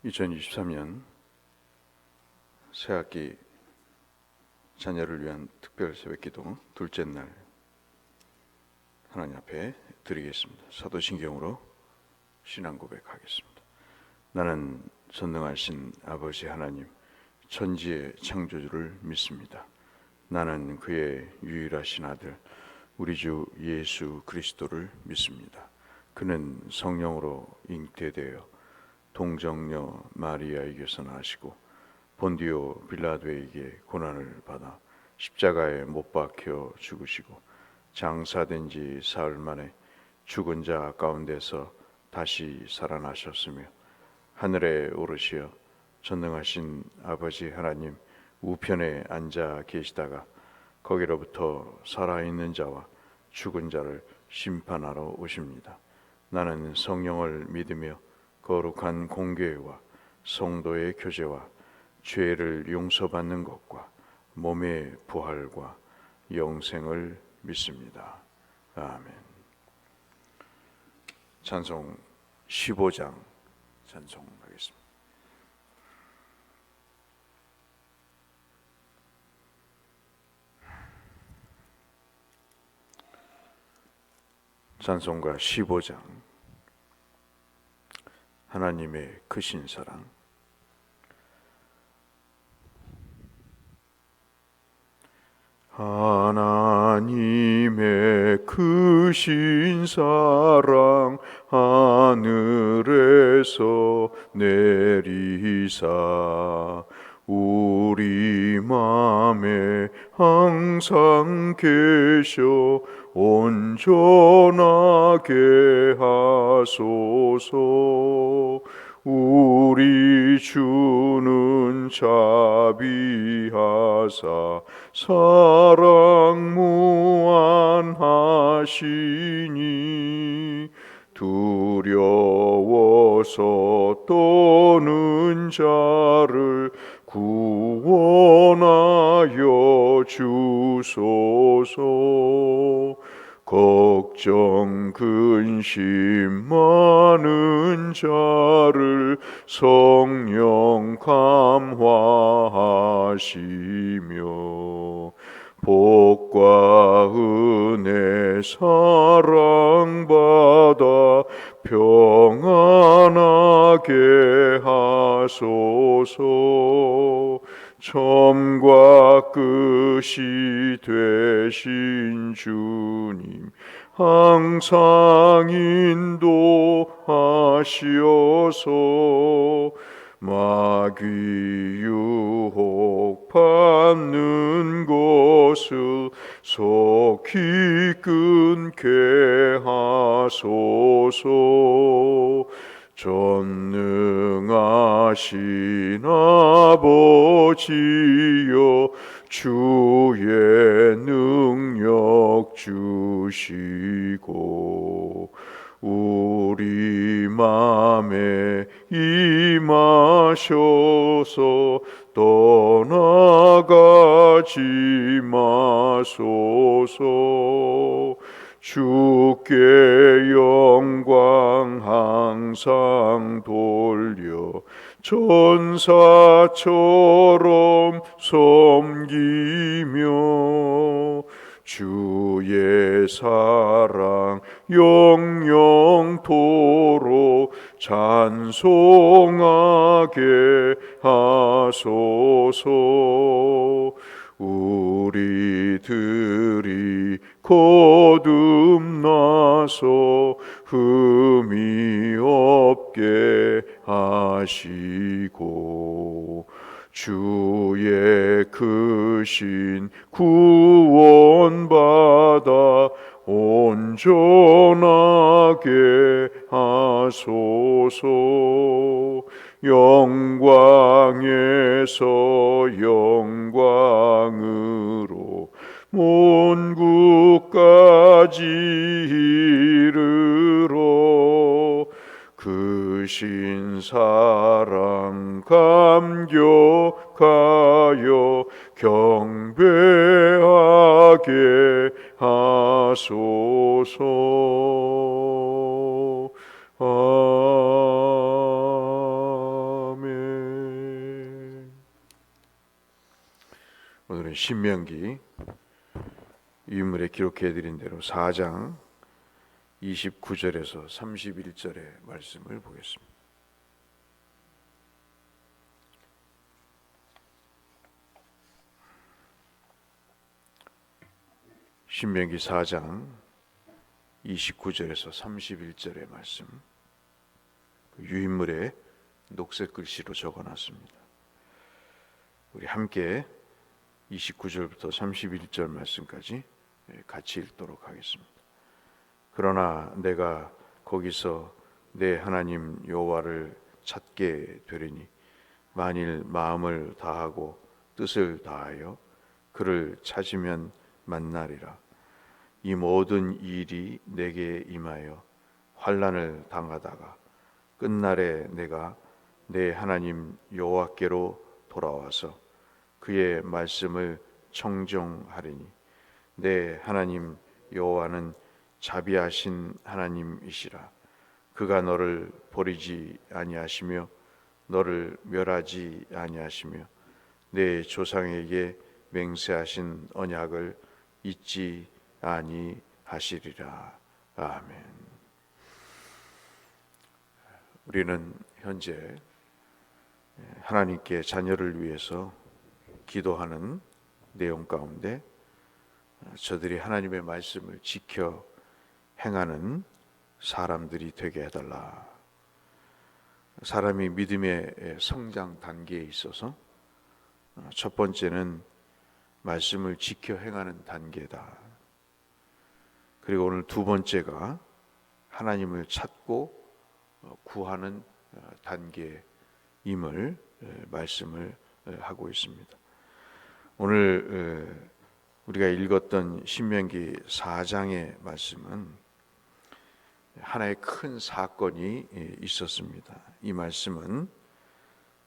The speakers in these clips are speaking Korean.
2023년 새학기 자녀를 위한 특별 새벽기도 둘째 날 하나님 앞에 드리겠습니다. 사도신경으로 신앙 고백하겠습니다. 나는 전능하신 아버지 하나님, 천지의 창조주를 믿습니다. 나는 그의 유일하신 아들 우리 주 예수 그리스도를 믿습니다. 그는 성령으로 잉태되어 동정녀 마리아에게서 나시고 본디오 빌라도에게 고난을 받아 십자가에 못 박혀 죽으시고 장사된 지 사흘 만에 죽은 자 가운데서 다시 살아나셨으며 하늘에 오르시어 전능하신 아버지 하나님 우편에 앉아 계시다가 거기로부터 살아있는 자와 죽은 자를 심판하러 오십니다. 나는 성령을 믿으며 거룩한 공교회와 성도의 교제와 죄를 용서받는 것과 몸의 부활과 영생을 믿습니다. 아멘. 찬송 15장 찬송하겠습니다. 찬송가 15장 하나님의 크신 사랑. 하나님의 크신 사랑 하늘에서 내리사 우리 맘에 항상 계셔 온전하게 하소서. 우리 주는 자비하사 사랑 무한하시니 두려워서 떠는 자를 구원하여 주소서. 걱정 근심 많은 자를 성령 감화하시며 복과 은혜 사랑받아 평안하게 하소서. 처음과 끝이 되신 주님 항상 인도하시어서 마귀 유혹 받는 것을 속히 끊게 하소서. 전능하신 아버지여 주의 능력 주시고 우리 맘에 임하셔서 떠나가지 마소서. 주께 영광 항상 돌려 천사처럼 섬기며 주의 사랑 영영토록 찬송하게 하소서. 우리들이 거듭나서 흠이 없게 하시고 주의 크신 구원받아 온전하게 하소서. 영광에서 영광으로 먼 국까지 이르러 크신 사랑 감격하여 경배하게 하소서. 아멘. 오늘은 신명기 유인물에 기록해 드린 대로 4장 29절에서 31절의 말씀을 보겠습니다. 신명기 4장 29절에서 31절의 말씀, 유인물에 녹색 글씨로 적어놨습니다. 우리 함께 29절부터 31절 말씀까지 같이 읽도록 하겠습니다. 그러나 내가 거기서 내 하나님 여호와를 찾게 되리니 만일 마음을 다하고 뜻을 다하여 그를 찾으면 만나리라. 이 모든 일이 내게 임하여 환난을 당하다가 끝날에 내가 내 하나님 여호와께로 돌아와서 그의 말씀을 청종하리니 내 하나님 여호와는 자비하신 하나님이시라. 그가 너를 버리지 아니하시며 너를 멸하지 아니하시며 내 조상에게 맹세하신 언약을 잊지 아니하시리라. 아멘. 우리는 현재 하나님께 자녀를 위해서 기도하는 내용 가운데 저들이 하나님의 말씀을 지켜 행하는 사람들이 되게 해달라. 사람이 믿음의 성장 단계에 있어서 첫 번째는 말씀을 지켜 행하는 단계다. 그리고 오늘 두 번째가 하나님을 찾고 구하는 단계임을 말씀을 하고 있습니다. 오늘 우리가 읽었던 신명기 4장의 말씀은 하나의 큰 사건이 있었습니다. 이 말씀은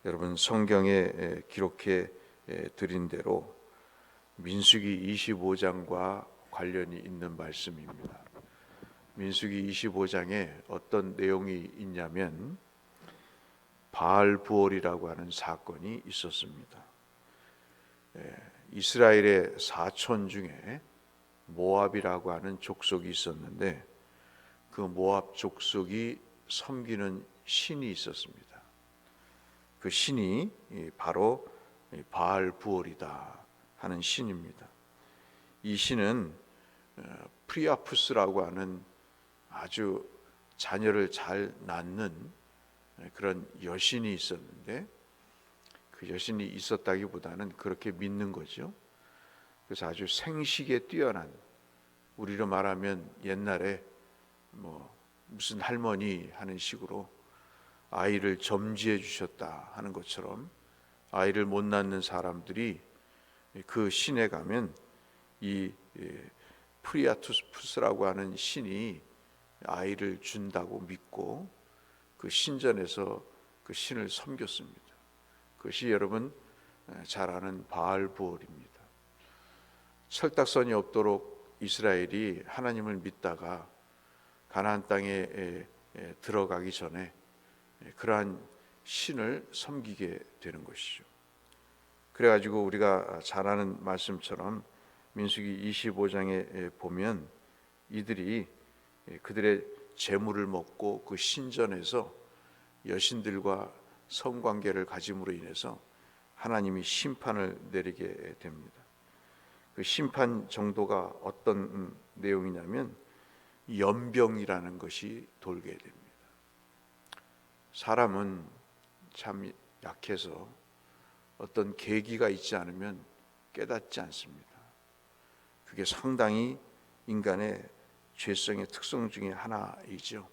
여러분 성경에 기록해 드린 대로 민수기 25장과 관련이 있는 말씀입니다. 민수기 25장에 어떤 내용이 있냐면 바알부올이라고 하는 사건이 있었습니다. 이스라엘의 사촌 중에 모압이라고 하는 족속이 있었는데 그 모압 족속이 섬기는 신이 있었습니다. 그 신이 바로 바알부올이다 하는 신입니다. 이 신은 프리아푸스라고 하는 아주 자녀를 잘 낳는 그런 여신이 있었는데 그 여신이 있었다기보다는 그렇게 믿는 거죠. 그래서 아주 생식에 뛰어난, 우리로 말하면 옛날에 무슨 할머니 하는 식으로 아이를 점지해 주셨다 하는 것처럼 아이를 못 낳는 사람들이 그 신에 가면 이 프리아투스라고 하는 신이 아이를 준다고 믿고 그 신전에서 그 신을 섬겼습니다. 그것이 여러분 잘 아는 바알부올입니다. 철딱선이 없도록 이스라엘이 하나님을 믿다가 가나안 땅에 들어가기 전에 그러한 신을 섬기게 되는 것이죠. 그래가지고 우리가 잘 아는 말씀처럼 민수기 25장에 보면 이들이 그들의 재물을 먹고 그 신전에서 여신들과 성관계를 가짐으로 인해서 하나님이 심판을 내리게 됩니다. 그 심판 정도가 어떤 내용이냐면 연병이라는 것이 돌게 됩니다. 사람은 참 약해서 어떤 계기가 있지 않으면 깨닫지 않습니다. 그게 상당히 인간의 죄성의 특성 중에 하나이죠.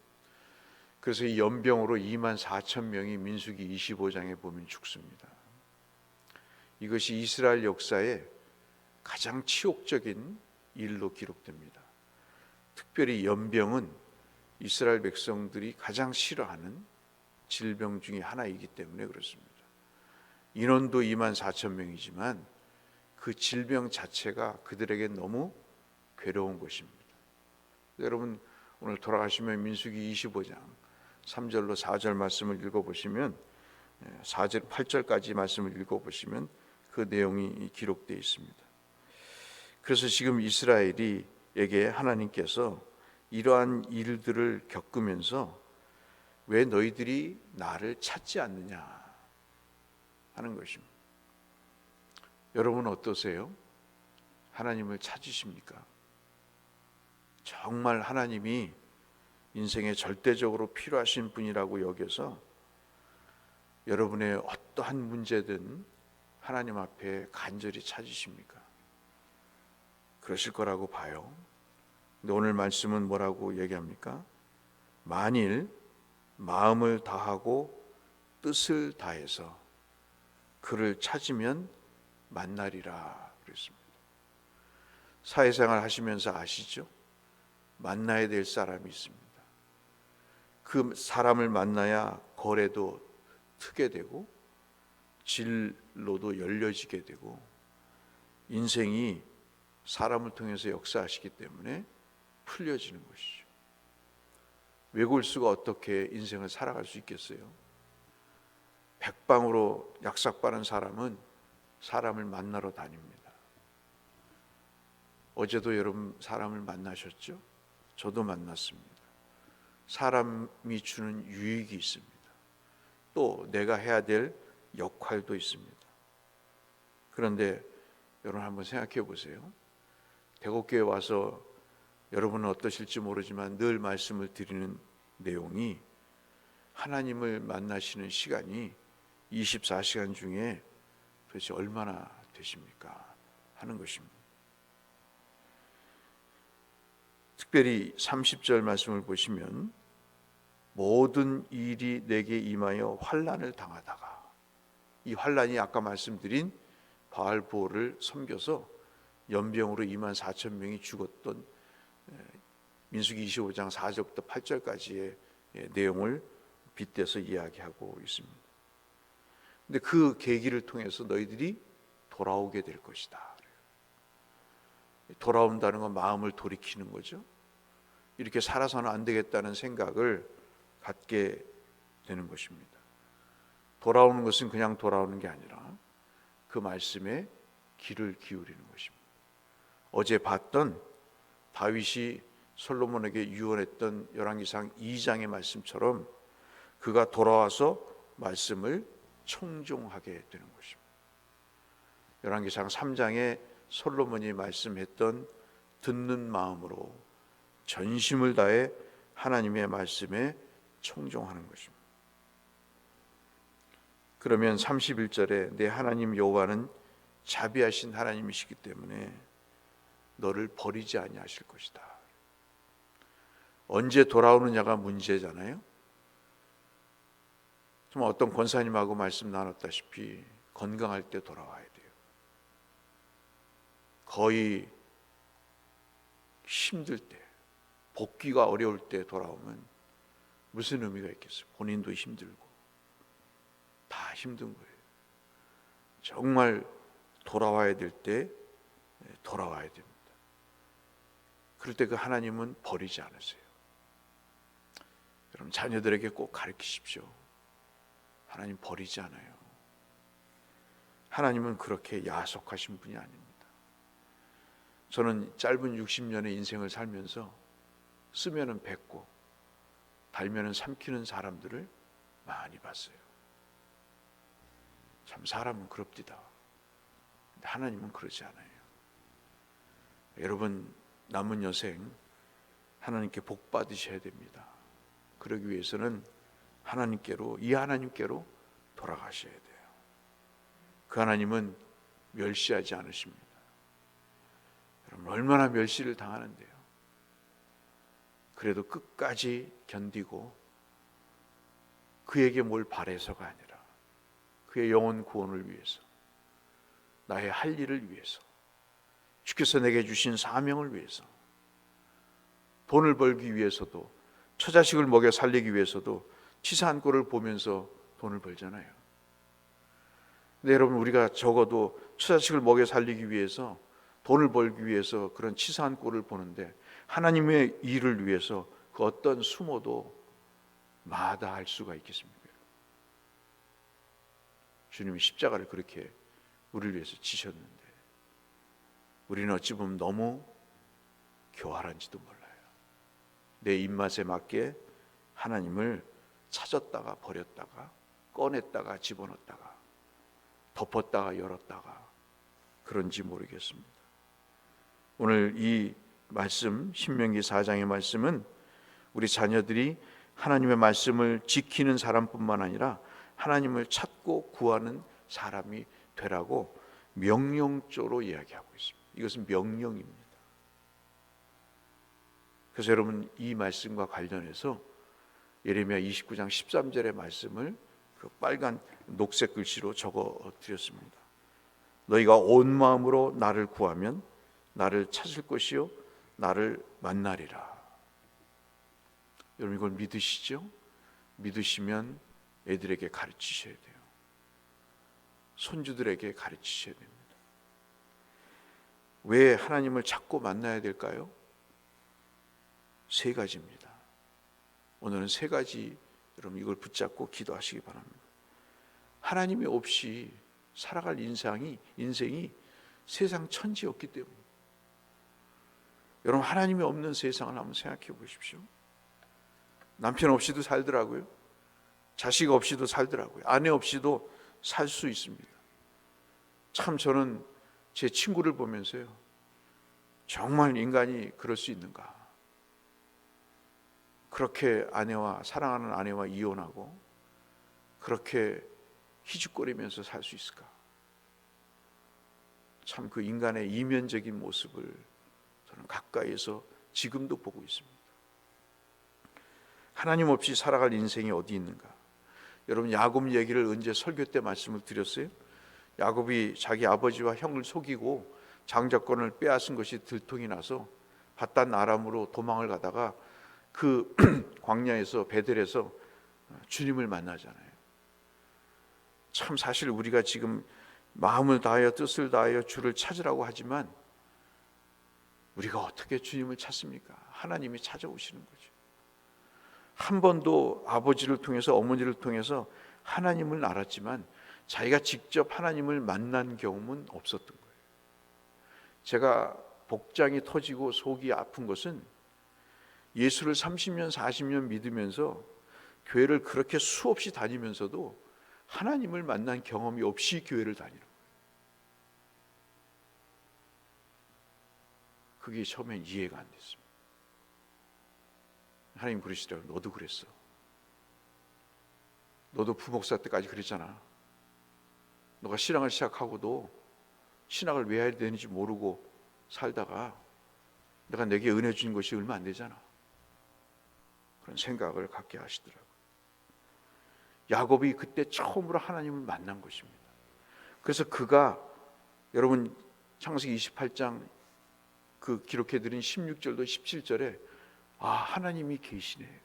그래서 이 연병으로 24,000명이 민수기 25장에 보면 죽습니다. 이것이 이스라엘 역사에 가장 치욕적인 일로 기록됩니다. 특별히 연병은 이스라엘 백성들이 가장 싫어하는 질병 중에 하나이기 때문에 그렇습니다. 인원도 24,000명이지만 그 질병 자체가 그들에게 너무 괴로운 것입니다. 여러분 오늘 돌아가시면 민수기 25장 3절로 4절 말씀을 읽어보시면 4절 8절까지 말씀을 읽어보시면 그 내용이 기록되어 있습니다. 그래서 지금 이스라엘에게 하나님께서 이러한 일들을 겪으면서 왜 너희들이 나를 찾지 않느냐 하는 것입니다. 여러분 어떠세요? 하나님을 찾으십니까? 정말 하나님이 인생에 절대적으로 필요하신 분이라고 여겨서 여러분의 어떠한 문제든 하나님 앞에 간절히 찾으십니까? 그러실 거라고 봐요. 근데 오늘 말씀은 뭐라고 얘기합니까? 만일 마음을 다하고 뜻을 다해서 그를 찾으면 만나리라 그랬습니다. 사회생활 하시면서 아시죠? 만나야 될 사람이 있습니다. 그 사람을 만나야 거래도 트게 되고 진로도 열려지게 되고 인생이 사람을 통해서 역사하시기 때문에 풀려지는 것이죠. 외골수가 어떻게 인생을 살아갈 수 있겠어요? 백방으로 약삭빠른 사람은 사람을 만나러 다닙니다. 어제도 여러분 사람을 만나셨죠? 저도 만났습니다. 사람이 주는 유익이 있습니다. 또 내가 해야 될 역할도 있습니다. 그런데 여러분 한번 생각해 보세요. 대곡교회 와서 여러분은 어떠실지 모르지만 늘 말씀을 드리는 내용이 하나님을 만나시는 시간이 24시간 중에 도대체 얼마나 되십니까? 하는 것입니다. 특별히 30절 말씀을 보시면 모든 일이 내게 임하여 환난을 당하다가, 이 환난이 아까 말씀드린 바알보를 섬겨서 연병으로 24,000명이 죽었던 민수기 25장 4절부터 8절까지의 내용을 빗대서 이야기하고 있습니다. 근데 그 계기를 통해서 너희들이 돌아오게 될 것이다. 돌아온다는 건 마음을 돌이키는 거죠. 이렇게 살아서는 안 되겠다는 생각을 갖게 되는 것입니다. 돌아오는 것은 그냥 돌아오는 게 아니라 그 말씀에 귀를 기울이는 것입니다. 어제 봤던 다윗이 솔로몬에게 유언했던 열왕기상 2장의 말씀처럼 그가 돌아와서 말씀을 청종하게 되는 것입니다. 열왕기상 3장에 솔로몬이 말씀했던 듣는 마음으로 전심을 다해 하나님의 말씀에 청종하는 것입니다. 그러면 31절에 내 하나님 여호와는 자비하신 하나님이시기 때문에 너를 버리지 아니하실 것이다. 언제 돌아오느냐가 문제잖아요. 좀 어떤 권사님하고 말씀 나눴다시피 건강할 때 돌아와야 돼요. 거의 힘들 때, 복귀가 어려울 때 돌아오면 무슨 의미가 있겠어요? 본인도 힘들고 다 힘든 거예요. 정말 돌아와야 될 때 돌아와야 됩니다. 그럴 때 그 하나님은 버리지 않으세요. 여러분 자녀들에게 꼭 가르치십시오. 하나님 버리지 않아요. 하나님은 그렇게 야속하신 분이 아닙니다. 저는 짧은 60년의 인생을 살면서 쓰면은 뱉고 달면은 삼키는 사람들을 많이 봤어요. 참 사람은 그럽디다. 근데 하나님은 그러지 않아요. 여러분 남은 여생 하나님께 복 받으셔야 됩니다. 그러기 위해서는 이 하나님께로 돌아가셔야 돼요. 그 하나님은 멸시하지 않으십니다. 여러분 얼마나 멸시를 당하는데요. 그래도 끝까지 견디고 그에게 뭘 바래서가 아니라 그의 영혼 구원을 위해서, 나의 할 일을 위해서, 주께서 내게 주신 사명을 위해서, 돈을 벌기 위해서도, 처자식을 먹여 살리기 위해서도 치사한 꼴을 보면서 돈을 벌잖아요. 근데 여러분 우리가 적어도 처자식을 먹여 살리기 위해서, 돈을 벌기 위해서 그런 치사한 꼴을 보는데 하나님의 일을 위해서 그 어떤 수모도 마다할 수가 있겠습니까? 주님이 십자가를 그렇게 우리를 위해서 지셨는데 우리는 어찌 보면 너무 교활한지도 몰라요. 내 입맛에 맞게 하나님을 찾았다가 버렸다가 꺼냈다가 집어넣었다가 덮었다가 열었다가 그런지 모르겠습니다. 오늘 이 말씀 신명기 4장의 말씀은 우리 자녀들이 하나님의 말씀을 지키는 사람뿐만 아니라 하나님을 찾고 구하는 사람이 되라고 명령조로 이야기하고 있습니다. 이것은 명령입니다. 그래서 여러분 이 말씀과 관련해서 예레미야 29장 13절의 말씀을 그 빨간 녹색 글씨로 적어 드렸습니다. 너희가 온 마음으로 나를 구하면 나를 찾을 것이요 나를 만나리라. 여러분 이걸 믿으시죠? 믿으시면 애들에게 가르치셔야 돼요. 손주들에게 가르치셔야 됩니다. 왜 하나님을 찾고 만나야 될까요? 세 가지입니다. 오늘은 세 가지 여러분 이걸 붙잡고 기도하시기 바랍니다. 하나님이 없이 살아갈 인생이 세상 천지였기 때문에 여러분 하나님이 없는 세상을 한번 생각해 보십시오. 남편 없이도 살더라고요. 자식 없이도 살더라고요. 아내 없이도 살 수 있습니다. 참 저는 제 친구를 보면서요, 정말 인간이 그럴 수 있는가? 그렇게 사랑하는 아내와 이혼하고 그렇게 희죽거리면서 살 수 있을까? 참 그 인간의 이면적인 모습을 저는 가까이에서 지금도 보고 있습니다. 하나님 없이 살아갈 인생이 어디 있는가? 여러분 야곱 얘기를 언제 설교 때 말씀을 드렸어요? 야곱이 자기 아버지와 형을 속이고 장자권을 빼앗은 것이 들통이 나서 바단 아람으로 도망을 가다가 그 광야에서 베델에서 주님을 만나잖아요. 참 사실 우리가 지금 마음을 다하여 뜻을 다하여 주를 찾으라고 하지만 우리가 어떻게 주님을 찾습니까? 하나님이 찾아오시는 거죠. 한 번도 아버지를 통해서 어머니를 통해서 하나님을 알았지만 자기가 직접 하나님을 만난 경험은 없었던 거예요. 제가 복장이 터지고 속이 아픈 것은 예수를 30년 40년 믿으면서 교회를 그렇게 수없이 다니면서도 하나님을 만난 경험이 없이 교회를 다니는 거예요. 그게 처음엔 이해가 안 됐습니다. 하나님 그러시더라고요. 너도 그랬어. 너도 부목사 때까지 그랬잖아. 너가 신앙을 시작하고도 신앙을 왜 해야 되는지 모르고 살다가 내가 내게 은혜 준 것이 얼마 안 되잖아. 그런 생각을 갖게 하시더라고요. 야곱이 그때 처음으로 하나님을 만난 것입니다. 그래서 그가 여러분 창세기 28장 그 기록해드린 16절도 17절에 아 하나님이 계시네.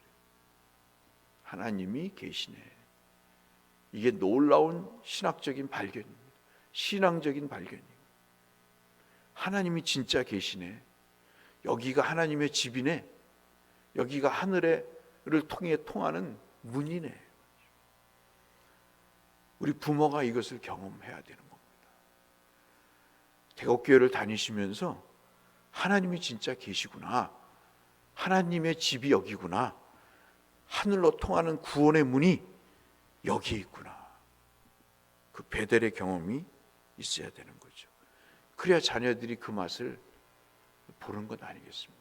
하나님이 계시네. 이게 놀라운 신학적인 발견입니다. 신앙적인 발견입니다. 하나님이 진짜 계시네. 여기가 하나님의 집이네. 여기가 하늘을 통해 통하는 문이네. 우리 부모가 이것을 경험해야 되는 겁니다. 대곡교회를 다니시면서 하나님이 진짜 계시구나. 하나님의 집이 여기구나. 하늘로 통하는 구원의 문이 여기에 있구나. 그 베델의 경험이 있어야 되는 거죠. 그래야 자녀들이 그 맛을 보는 것 아니겠습니까?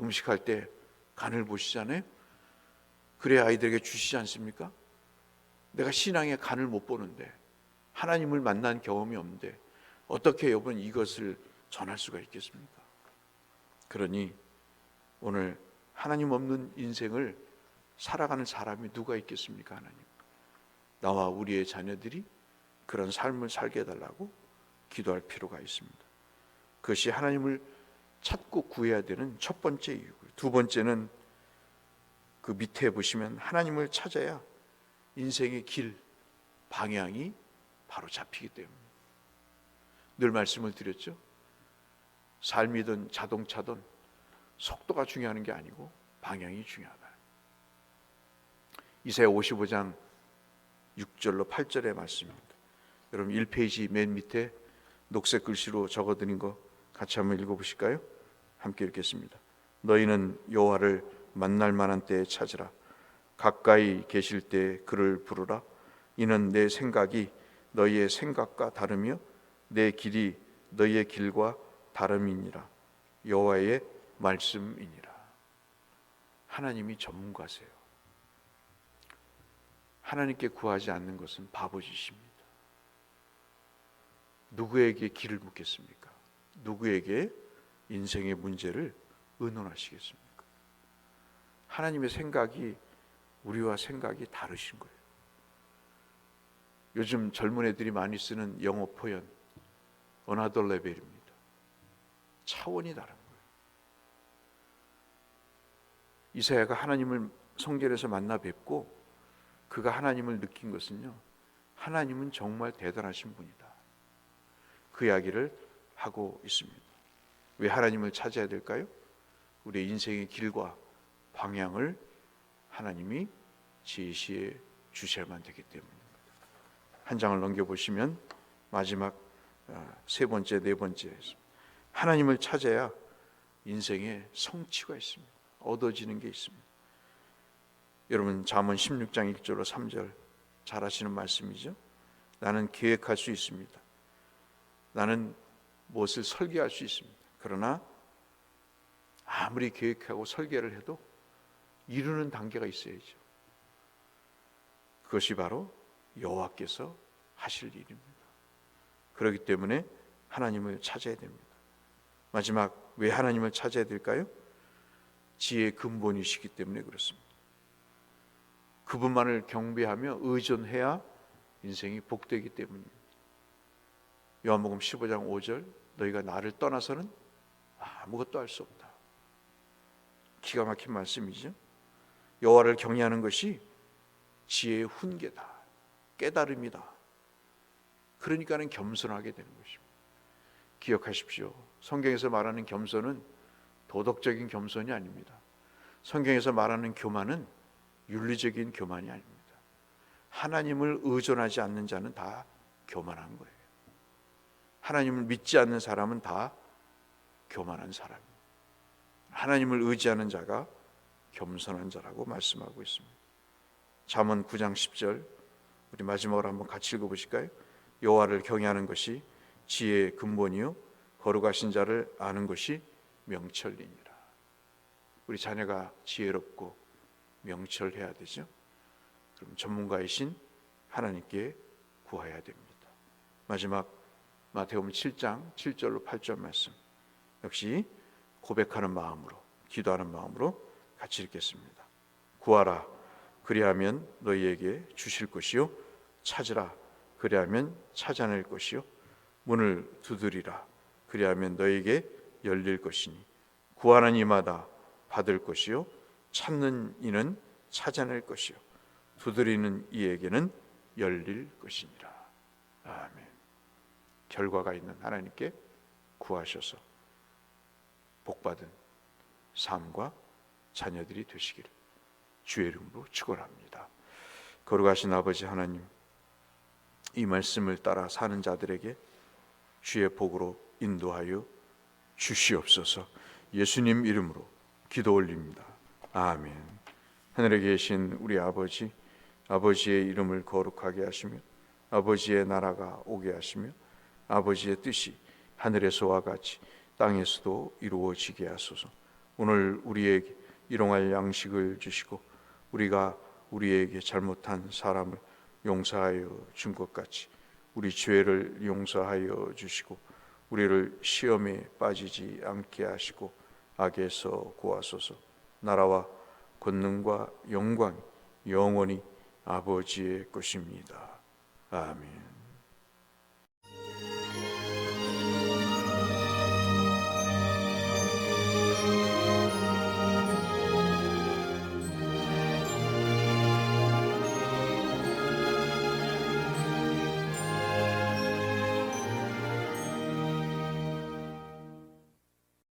음식할 때 간을 보시잖아요. 그래야 아이들에게 주시지 않습니까? 내가 신앙의 간을 못 보는데 하나님을 만난 경험이 없는데 어떻게 여러분 이것을 전할 수가 있겠습니까? 그러니 오늘 하나님 없는 인생을 살아가는 사람이 누가 있겠습니까? 하나님, 나와 우리의 자녀들이 그런 삶을 살게 해달라고 기도할 필요가 있습니다. 그것이 하나님을 찾고 구해야 되는 첫 번째 이유고요. 두 번째는 그 밑에 보시면 하나님을 찾아야 인생의 길, 방향이 바로 잡히기 때문에 늘 말씀을 드렸죠. 삶이든 자동차든 속도가 중요한 게 아니고 방향이 중요하다. 이사야 55장 6절로 8절의 말씀입니다. 여러분 1페이지 맨 밑에 녹색 글씨로 적어드린 거 같이 한번 읽어보실까요? 함께 읽겠습니다. 너희는 여호와를 만날 만한 때에 찾으라. 가까이 계실 때 그를 부르라. 이는 내 생각이 너희의 생각과 다르며 내 길이 너희의 길과 다름이니라. 여호와의 말씀이니라. 하나님이 전문가세요. 하나님께 구하지 않는 것은 바보짓입니다. 누구에게 길을 묻겠습니까? 누구에게 인생의 문제를 의논하시겠습니까? 하나님의 생각이 우리와 생각이 다르신 거예요. 요즘 젊은 애들이 많이 쓰는 영어 표현 another level입니다. 차원이 다른 거예요. 이사야가 하나님을 성전에서 만나 뵙고 그가 하나님을 느낀 것은요, 하나님은 정말 대단하신 분이다. 그 이야기를 하고 있습니다. 왜 하나님을 찾아야 될까요? 우리의 인생의 길과 방향을 하나님이 제시해 주셔야만 되기 때문입니다. 한 장을 넘겨보시면 마지막 세 번째, 네 번째, 하나님을 찾아야 인생에 성취가 있습니다. 얻어지는 게 있습니다. 여러분 잠언 16장 1절로 3절 잘 아시는 말씀이죠. 나는 계획할 수 있습니다. 나는 무엇을 설계할 수 있습니다. 그러나 아무리 계획하고 설계를 해도 이루는 단계가 있어야죠. 그것이 바로 여호와께서 하실 일입니다. 그렇기 때문에 하나님을 찾아야 됩니다. 마지막 왜 하나님을 찾아야 될까요? 지혜의 근본이시기 때문에 그렇습니다. 그분만을 경배하며 의존해야 인생이 복되기 때문입니다. 요한복음 15장 5절 너희가 나를 떠나서는 아무것도 할 수 없다. 기가 막힌 말씀이죠. 여호와를 경외하는 것이 지혜의 훈계다. 깨달음이다. 그러니까는 겸손하게 되는 것입니다. 기억하십시오. 성경에서 말하는 겸손은 도덕적인 겸손이 아닙니다. 성경에서 말하는 교만은 윤리적인 교만이 아닙니다. 하나님을 의존하지 않는 자는 다 교만한 거예요. 하나님을 믿지 않는 사람은 다 교만한 사람입니다. 하나님을 의지하는 자가 겸손한 자라고 말씀하고 있습니다. 잠언 9장 10절 우리 마지막으로 한번 같이 읽어보실까요? 여호와를 경외하는 것이 지혜의 근본이요 거룩하신 자를 아는 것이 명철이니라. 우리 자녀가 지혜롭고 명철해야 되죠. 그럼 전문가이신 하나님께 구해야 됩니다. 마지막 마태복음 7장 7절로 8절 말씀 역시 고백하는 마음으로 기도하는 마음으로 같이 읽겠습니다. 구하라 그리하면 너희에게 주실 것이요 찾으라 그리하면 찾아낼 것이요 문을 두드리라 그리하면 너희에게 열릴 것이니 구하는 이마다 받을 것이요 찾는 이는 찾아낼 것이요 두드리는 이에게는 열릴 것이니라. 아멘. 결과가 있는 하나님께 구하셔서 복받은 삶과 자녀들이 되시기를 주의 이름으로 축원합니다. 거룩하신 아버지 하나님, 이 말씀을 따라 사는 자들에게 주의 복으로 인도하여 주시옵소서. 예수님 이름으로 기도 올립니다. 아멘. 하늘에 계신 우리 아버지, 아버지의 이름을 거룩하게 하시며 아버지의 나라가 오게 하시며 아버지의 뜻이 하늘에서와 같이 땅에서도 이루어지게 하소서. 오늘 우리에게 일용할 양식을 주시고 우리가 우리에게 잘못한 사람을 용서하여 준 것 같이 우리 죄를 용서하여 주시고 우리를 시험에 빠지지 않게 하시고 악에서 구하소서. 나라와 권능과 영광 영원히 아버지의 것입니다. 아멘.